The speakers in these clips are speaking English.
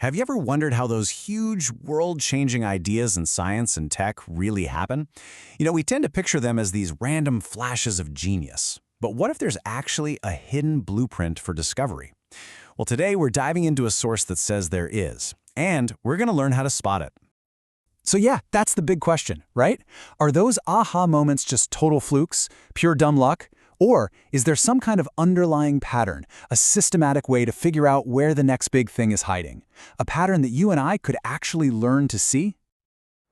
Have you ever wondered how those huge, world-changing ideas in science and tech really happen? We tend to picture them as these random flashes of genius. But what if there's actually a hidden blueprint for discovery? Well, today we're diving into a source that says there is, and we're going to learn how to spot it. So yeah, that's the big question, right? Are those aha moments just total flukes, pure dumb luck? Or is there some kind of underlying pattern, a systematic way to figure out where the next big thing is hiding? A pattern that you and I could actually learn to see?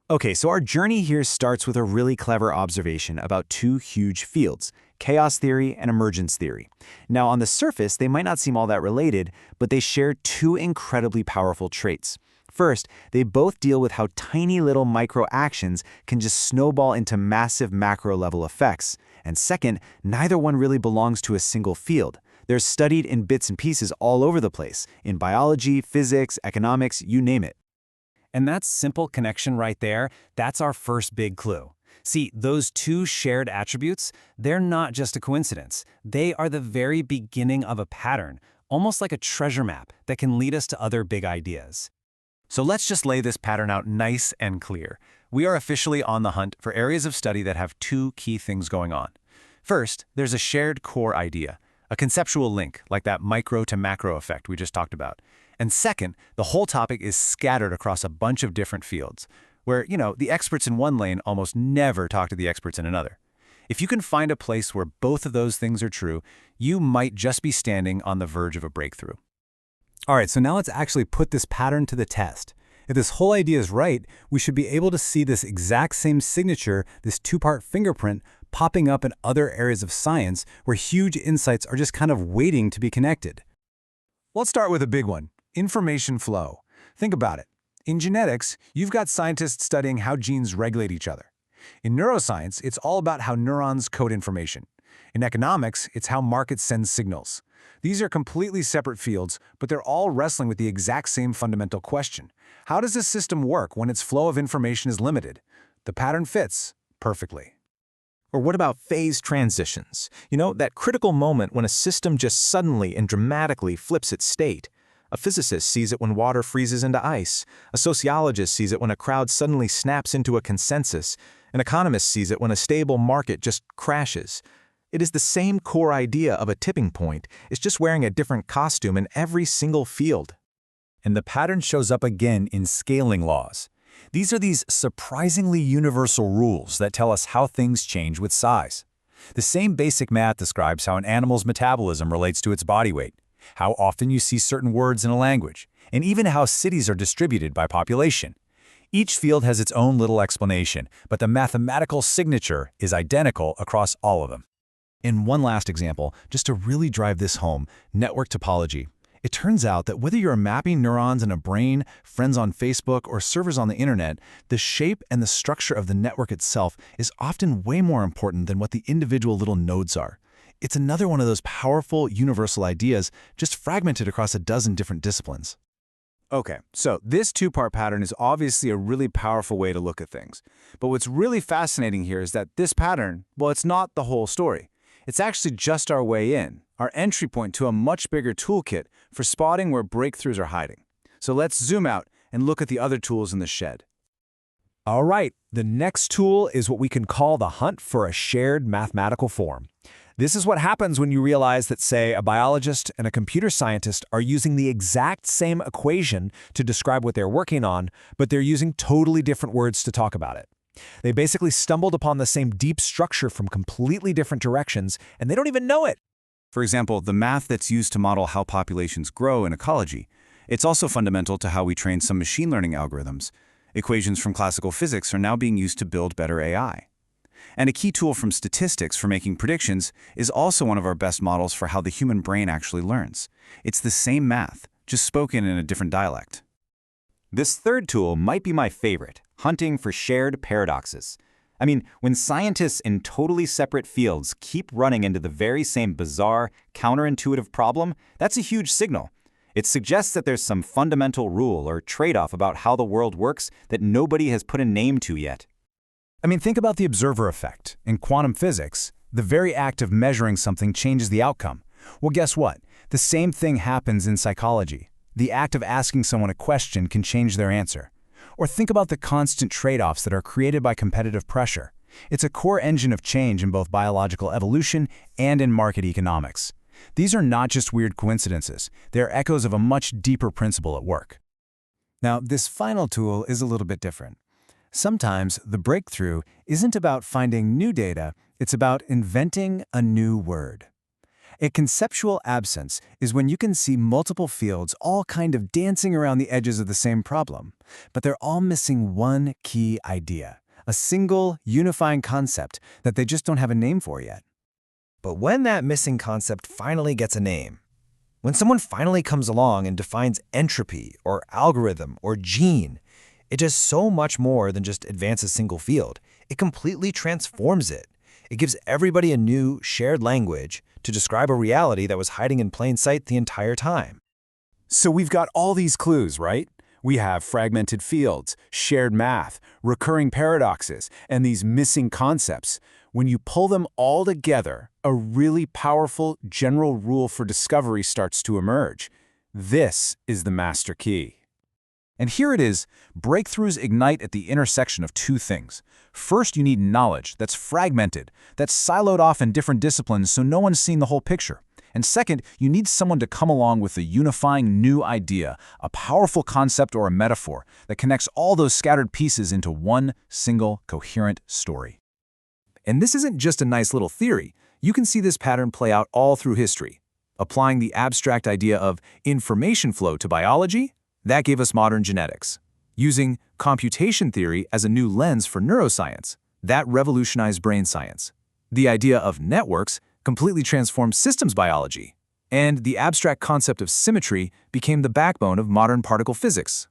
Okay, so our journey here starts with a really clever observation about two huge fields, chaos theory and emergence theory. Now, on the surface, they might not seem all that related, but they share two incredibly powerful traits. First, they both deal with how tiny little micro actions can just snowball into massive macro-level effects. And second, neither one really belongs to a single field. They're studied in bits and pieces all over the place, in biology, physics, economics, you name it. And that simple connection right there, that's our first big clue. See, those two shared attributes, they're not just a coincidence. They are the very beginning of a pattern, almost like a treasure map that can lead us to other big ideas. So let's just lay this pattern out nice and clear. We are officially on the hunt for areas of study that have two key things going on. First, there's a shared core idea, a conceptual link, like that micro to macro effect we just talked about. And second, the whole topic is scattered across a bunch of different fields, where, the experts in one lane almost never talk to the experts in another. If you can find a place where both of those things are true, you might just be standing on the verge of a breakthrough. All right, so now let's actually put this pattern to the test. If this whole idea is right, we should be able to see this exact same signature, this two-part fingerprint, popping up in other areas of science where huge insights are just kind of waiting to be connected. Let's start with a big one, information flow. Think about it. In genetics, you've got scientists studying how genes regulate each other. In neuroscience, it's all about how neurons code information. In economics, it's how markets send signals. These are completely separate fields, but they're all wrestling with the exact same fundamental question. How does a system work when its flow of information is limited? The pattern fits perfectly. Or what about phase transitions? That critical moment when a system just suddenly and dramatically flips its state. A physicist sees it when water freezes into ice. A sociologist sees it when a crowd suddenly snaps into a consensus. An economist sees it when a stable market just crashes. It is the same core idea of a tipping point. It's just wearing a different costume in every single field. And the pattern shows up again in scaling laws. These are these surprisingly universal rules that tell us how things change with size. The same basic math describes how an animal's metabolism relates to its body weight, how often you see certain words in a language, and even how cities are distributed by population. Each field has its own little explanation, but the mathematical signature is identical across all of them. In one last example, just to really drive this home, network topology. It turns out that whether you're mapping neurons in a brain, friends on Facebook, or servers on the internet, the shape and the structure of the network itself is often way more important than what the individual little nodes are. It's another one of those powerful, universal ideas, just fragmented across a dozen different disciplines. Okay, so this two-part pattern is obviously a really powerful way to look at things. But what's really fascinating here is that this pattern, well, it's not the whole story. It's actually just our way in, our entry point to a much bigger toolkit for spotting where breakthroughs are hiding. So let's zoom out and look at the other tools in the shed. All right, the next tool is what we can call the hunt for a shared mathematical form. This is what happens when you realize that, say, a biologist and a computer scientist are using the exact same equation to describe what they're working on, but they're using totally different words to talk about it. They basically stumbled upon the same deep structure from completely different directions, and they don't even know it. For example, the math that's used to model how populations grow in ecology. It's also fundamental to how we train some machine learning algorithms. Equations from classical physics are now being used to build better AI. And a key tool from statistics for making predictions is also one of our best models for how the human brain actually learns. It's the same math, just spoken in a different dialect. This third tool might be my favorite, hunting for shared paradoxes. I mean, when scientists in totally separate fields keep running into the very same bizarre, counterintuitive problem, that's a huge signal. It suggests that there's some fundamental rule or trade-off about how the world works that nobody has put a name to yet. Think about the observer effect. In quantum physics, the very act of measuring something changes the outcome. Well, guess what? The same thing happens in psychology. The act of asking someone a question can change their answer. Or think about the constant trade-offs that are created by competitive pressure. It's a core engine of change in both biological evolution and in market economics. These are not just weird coincidences. They're echoes of a much deeper principle at work. Now, this final tool is a little bit different. Sometimes the breakthrough isn't about finding new data, it's about inventing a new word. A conceptual absence is when you can see multiple fields all kind of dancing around the edges of the same problem, but they're all missing one key idea, a single, unifying concept that they just don't have a name for yet. But when that missing concept finally gets a name, when someone finally comes along and defines entropy or algorithm or gene, it does so much more than just advance a single field. It completely transforms it. It gives everybody a new, shared language to describe a reality that was hiding in plain sight the entire time. So we've got all these clues, right? We have fragmented fields, shared math, recurring paradoxes, and these missing concepts. When you pull them all together, a really powerful general rule for discovery starts to emerge. This is the master key. And here it is, breakthroughs ignite at the intersection of two things. First, you need knowledge that's fragmented, that's siloed off in different disciplines so no one's seen the whole picture. And second, you need someone to come along with a unifying new idea, a powerful concept or a metaphor that connects all those scattered pieces into one single coherent story. And this isn't just a nice little theory. You can see this pattern play out all through history. Applying the abstract idea of information flow to biology, that gave us modern genetics. Using computation theory as a new lens for neuroscience, that revolutionized brain science. The idea of networks completely transformed systems biology. And the abstract concept of symmetry became the backbone of modern particle physics.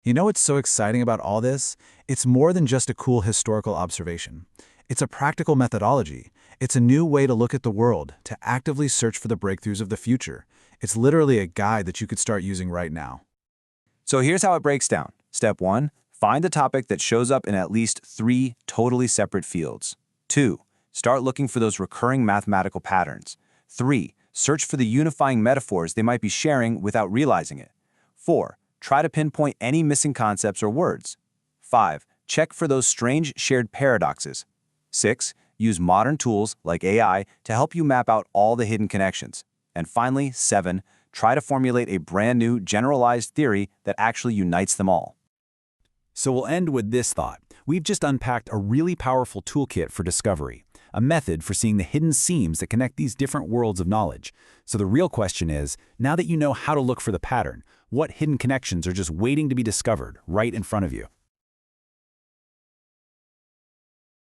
You know what's so exciting about all this? It's more than just a cool historical observation. It's a practical methodology. It's a new way to look at the world, to actively search for the breakthroughs of the future. It's literally a guide that you could start using right now. So here's how it breaks down. Step 1, find a topic that shows up in at least 3 totally separate fields. 2, start looking for those recurring mathematical patterns. 3, search for the unifying metaphors they might be sharing without realizing it. 4, try to pinpoint any missing concepts or words. 5, check for those strange shared paradoxes. 6, use modern tools like AI to help you map out all the hidden connections. And finally, 7, try to formulate a brand new generalized theory that actually unites them all. So we'll end with this thought. We've just unpacked a really powerful toolkit for discovery, a method for seeing the hidden seams that connect these different worlds of knowledge. So the real question is, now that you know how to look for the pattern, what hidden connections are just waiting to be discovered right in front of you?